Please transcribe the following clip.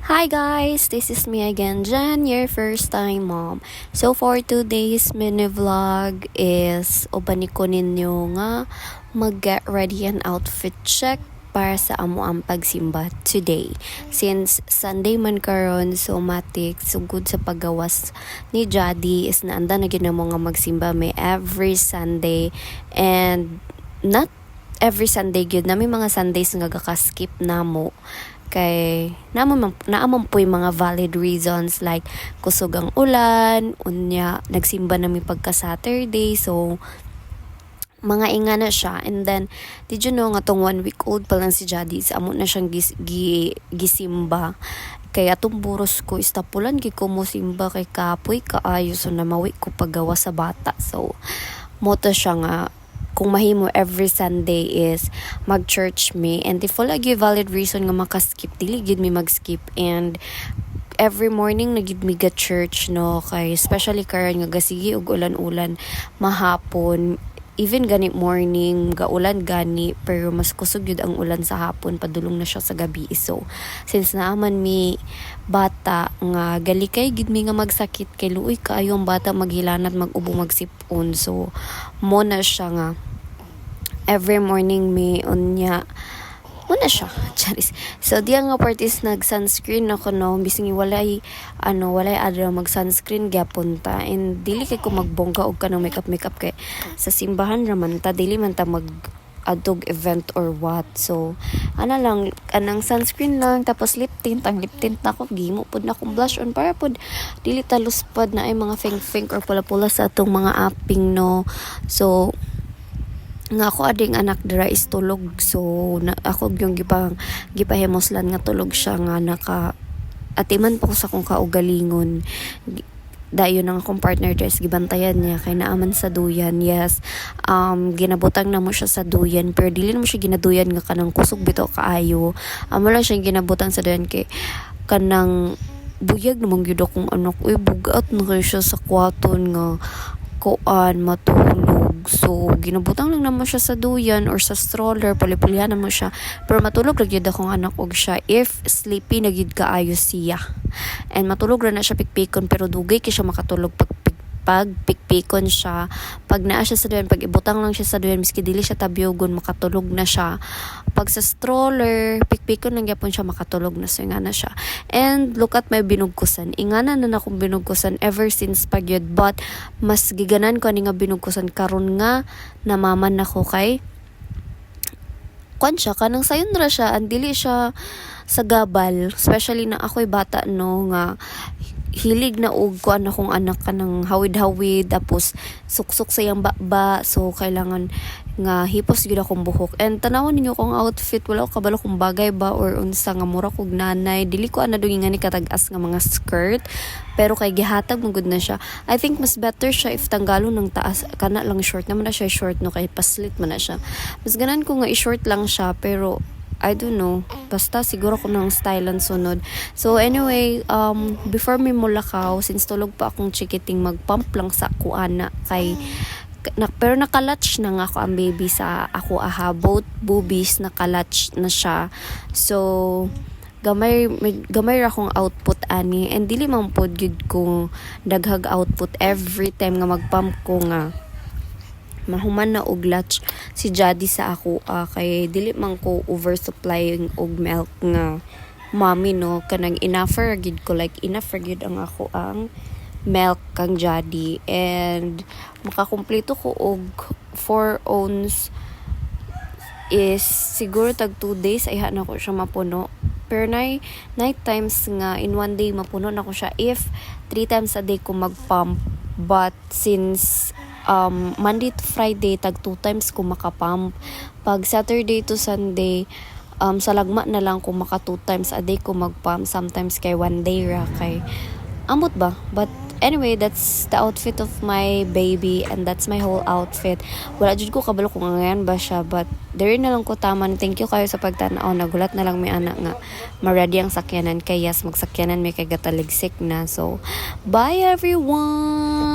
Hi guys, this is me again, Jen, your first time mom. So for today's mini vlog is uban ko ninyo nga mag-get ready an outfit check para sa amo ang pagsimba today. Since Sunday man karon, so matik sugod sa paggawas ni Jadi is naanda na gyud mo nga magsimba may every Sunday, and not every Sunday gyud na may mga Sundays nga gaka-skip namo kay naamon po yung mga valid reasons like kusog ang ulan, unya nagsimba na mi pagka Saturday, so mga inga na siya. And then did you know nga tong 1 week old pa lang si Jadi, sa amo na siyang gisimba, kaya atong buros ko istapulan gi ko mo simba kay kapoy kaayo, so na mawi ko paggawa sa bata. So moto siya nga kung mahimo every Sunday is mag-church me, and if wala gyud valid reason nga makaskip, dili gyud mi mag-skip. And every morning nagid mi ga church, no, kay especially karon nga gasigi og ulan-ulan mahapon, even gani morning gaulan gani, pero mas kusog yun ang ulan sa hapon, padulong na siya sa gabi. So since naaman mi bata nga galikay gid mi nga magsakit, kay luoy kaayo ang bata maghilanat mag-ubo magsipon, so mo na siya nga every morning may unya muna siya. Charis. So diya nga part is nag sunscreen ako, no, bising walay adlaw mag sunscreen gyapon ta, and dili kay ko magbongga og kanang makeup kay sa simbahan raman ta, dili man ta mag adog event or what. So lang anang sunscreen lang, tapos lip tint. Ang lip tint na ko gimo pud na akong blush on para pud dili talus pud na ay mga fink or pula-pula sa atong mga aping, no. So nga ako ading anak dira is tulog, so ako yung gipahemoslan nga tulog siya nga naka atiman pa ko sa kong kaugalingon. Dayon ang akong partner dress gibantayan niya kay naaman sa duyan. Yes, ginabutang na mo siya sa duyan, pero dili na mo siya ginaduyan nga kanang kusog bito kaayo. Amo lang siya ginabutang sa duyan kay kanang buyag namang gyud akong anak, uy bugat na kay siya sa kwaton nga kuan matulog. So ginabutang lang naman siya sa duyan or sa stroller, palipulihan naman siya, pero matulog ra gyud akong anak og siya if sleepy na gyud kaayo siya, and matulog ra na siya pikpikon, pero dugay kay siya makatulog pag pikpikon siya. Pag naa siya sa duyan, pag ibutang lang siya sa duyan, miski dili siya tabyogon, makatulog na siya. Pag sa stroller, pikpikon lang gyapon siya, makatulog na, so ingana siya. And look at my binugkusan, ingana na akong binugkusan ever since pagyod, but mas giganan ko ani nga binugkusan karon nga namaman nako kay kwan siya kanang sayon ra siya, and dili siya sa gabal, especially na ako'y bata, no, nga hilig na og kuan akong anak kanang hawid-hawid, tapos suksok sa iyang baba, so kailangan nga hipos gyud akong buhok. And tanawon ninyo kong outfit, wala ko kabalo kung bagay ba or unsa nga mura kog nanay, dili ko ana dungingan ni katag-as nga mga skirt, pero kay gihatag mo gud na siya. I think mas better siya if tanggalon ng taas, kana lang short naman na siya short, no, kay paslit man na siya. Mas ganan ko nga i-short lang siya, pero I don't know, basta siguro ko ng style ang sunod. So anyway, before mi mulakaw, since tulog pa akong chikiting, magpump lang sa kuana kay pero nakalatch na nga ako ang baby sa ako both boobies nakalatch na siya. So gamay ra akong output ani, and dili man pod gyud ko daghag output every time nga magpump ko nga mahuman na og latch si Jadi sa ako, kay dili man ko oversupplying og milk nga mommy, no, kanang enough gid ko, like enough gid ang ako ang milk kang Jadi, and makakumpleto ko og 4 ounce is siguro tag 2 days ay na ko siya mapuno. Pero night times nga in 1 day mapuno na ko siya if 3 times a day ko magpump, but since Monday to Friday tag 2 times ko makapump, pag Saturday to Sunday sa lagma na lang ko maka 2 times a day ko magpump, sometimes kay 1 day ra kay ambot ba. But anyway, that's the outfit of my baby, and that's my whole outfit. Wala jud ko kabalo kung ngayon ba siya, but there na lang ko taman. Thank you kayo sa pagtanaw. Nagulat na lang may anak nga ma-ready ang sakyanan, kay yes magsakyanan may kay gataligsik na. So bye everyone.